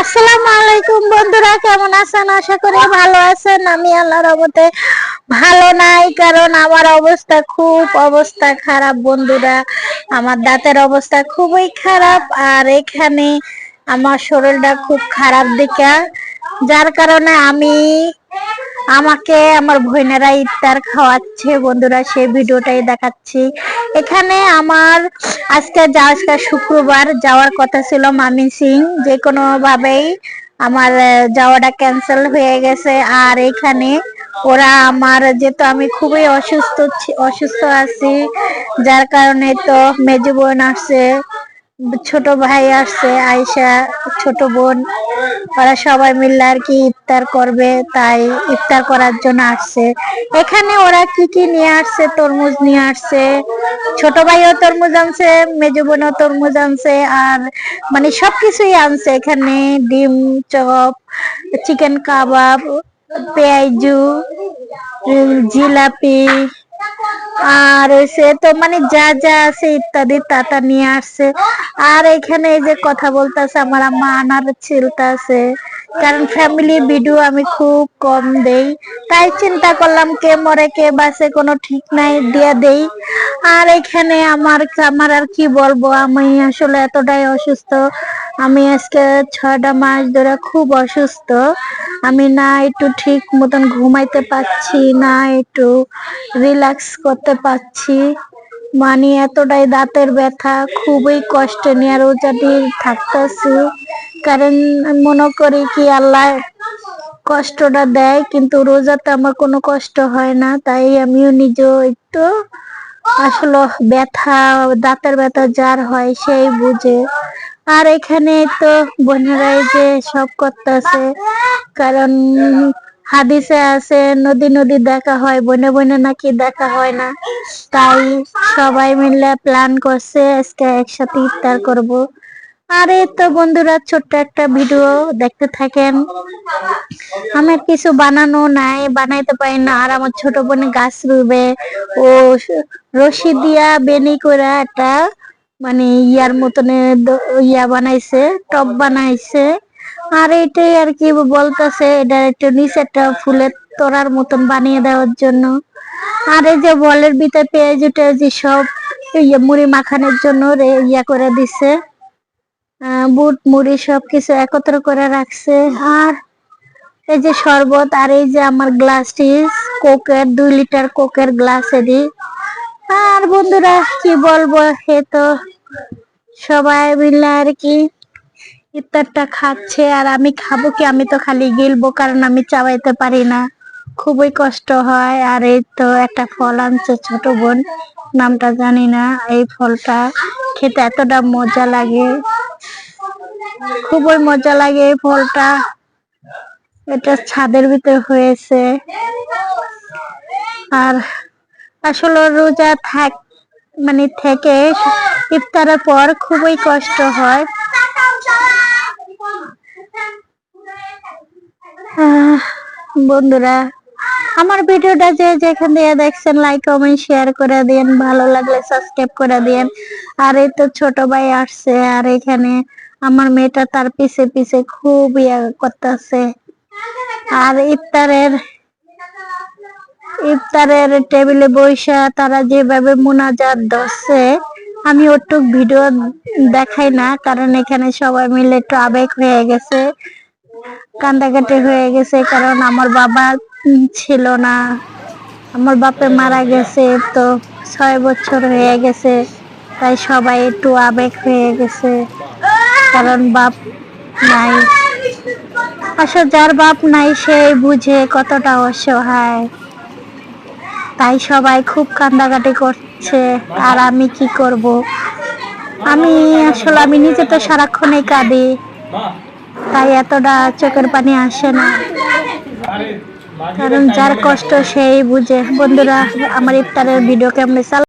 আসসালামু আলাইকুম বন্ধুরা, কেমন আছেন? আশা করি ভালো আছেন। আমি আল্লাহর রহমতে ভালো নাই, কারণ আমার অবস্থা খারাপ বন্ধুরা। আমার দাঁতের অবস্থা খুবই খারাপ, আর এখানে আমার শরীরটা খুব খারাপ দিকে, যার কারণে আমাকে আমার বোনেরা ইফতার খাওয়াচ্ছে বন্ধুরা, সেই ভিডিওটাই দেখাচ্ছি। এখানে আমার আজকে শুক্রবার যাওয়ার কথা ছিল সিং, যে কোনো ভাবেই আমার যাওয়াটা ক্যান্সেল হয়ে গেছে। আর এখানে ওরা আমার, যেহেতু আমি খুবই অসুস্থ আছি, যার কারণে তো মেজো বোন আসছে, ছোট ভাই আসছে, আয়শা ছোট বোন, ওরা সবাই মিলে আর কি ইফতার করবে, তাই ইফতার করার জন্য আসছে। এখানে ওরা কি কি নিয়ে আসছে, তরমুজ নিয়ে আসছে, ছোট ভাইও তরমুজ আনছে, মেজো বোনও তরমুজ আনছে, আর মানে সবকিছুই আনছে। এখানে ডিম চপ, চিকেন কাবাব, পেঁয়াজু, জিলাপি, আর সে তো মানে যা যা আছে ইত্যাদি তা নিয়ে আসছে। আর এখানে এই যে কথা বলতেছে আমার আম্মা আনার ছিলতেছে, কারণ ফ্যামিলি ভিডিও আমি খুব কম দেই, তাই চিন্তা করলাম কে মরে কে বাঁচে কোনো ঠিক নাই, দিয়ে দেই। আর এখানে আমার আর কি বলবো, আমি আসলে এতটাই অসুস্থ। আমি আজকে 6টা মাস ধরে খুব অসুস্থ। আমি না একটু ঠিক মতন ঘুমাইতে পারছি, না একটু রিল্যাক্স করতে পারছি, মানে এতটাই দাঁতের ব্যথা, খুবই কষ্ট নিয়ে রোজাটি থাকতেছি। কারণ মনে করি কি আল্লাহ কষ্টটা দেয়, কিন্তু রোজাতে আমার কোনো কষ্ট হয় না, তাই আমিও নিজেও একটু আসলে দাঁতের ব্যথা যার হয় সেই বুঝে। আর এখানে তো বোনেরাই যে সব করতেছে, কারণ হাদিসে আছে নদী নদী দেখা হয়, বনে বনে নাকি দেখা হয় না, তাই সবাই মিলে প্ল্যান করছে আজকে একসাথে ইফতার করব। আর এই তো বন্ধুরা, ছোট্ট একটা ভিডিও দেখতে থাকেন। আমার কিছু বানানো নাই, বানাইতে পারি না। আর আমার ছোট বোনে গাছ রুবে, ও রশি দিয়া বেনি করে একটা মানে ইয়ার মতনে ইয়া বানাইছে, টপ বানাইছে। আর এটাই আর কি বলতেছে, এটা একটু নিচে একটা ফুলের তোড়ার মতন বানিয়ে দেওয়ার জন্য। আর এই যে বলের ভিতরে পেঁয়াজ টেয়াজি সব মুড়ি মাখানোর জন্য ইয়া করে দিছে, বুট মুড়ি সবকিছু একত্র করে রাখছে। আর এই যে শরবত, আর এই যে আমার গ্লাসটি কোকের 2 লিটার কোকের গ্লাস এদি। আর বন্ধুরা কি বলবো, হে তো সবাই মিলে আর কি ইফতারটা খাচ্ছে, আর আমি খাবো কি, আমি তো খালি গিলবো, কারণ আমি চাবাইতে পারি না, খুবই কষ্ট হয়। আর এই তো একটা ফল আনছে ছোট বোন, নামটা জানি না। এই ফলটা খেতে এতটা মজা লাগে, খুবই মজা লাগে এই ফলটা। এটা ছাদের ভিতরে হয়েছে। আর আসলে রোজা থেকে ইফতারের পর খুবই কষ্ট হয়। বন্ধুরা, আমার ভিডিওটা যে যেখান দিয়ে দেখছেন লাইক কমেন্ট শেয়ার করে দিন, ভালো লাগলে সাবস্ক্রাইব করে দিন। আর এই তো ছোট ভাই আসছে, আর এখানে আমার মেয়েটা তার পিছে পিছে খুব ইয়া করতেছে। আর ইফতারের টেবিলে বৈশা তারা যেভাবে মুনাজাত ধরছে, আমি ওটুক ভিডিও দেখাই না, কারণ এখানে সবাই মিলে একটু আবেগ হয়ে গেছে, কান্দাকাটি হয়ে গেছে। কারণ আমার বাবা ছিল না, আমার বাপে মারা গেছে তো 6 বছর হয়ে গেছে, তাই সবাই একটু আবেগ হয়ে গেছে, কারণ বাপ নাই। আসলে যার বাপ নাই সেই বুঝে কতটা অসহায়, তাই সবাই খুব কান্দাকাটি করছে। আর আমি কি করব, আমি নিজে তো সারাক্ষণই কাঁদি, তাই এতটা চোখের পানি আসে না, কারণ যার কষ্ট সেই বুঝে। বন্ধুরা, আমার ইফতারের ভিডিও কেমন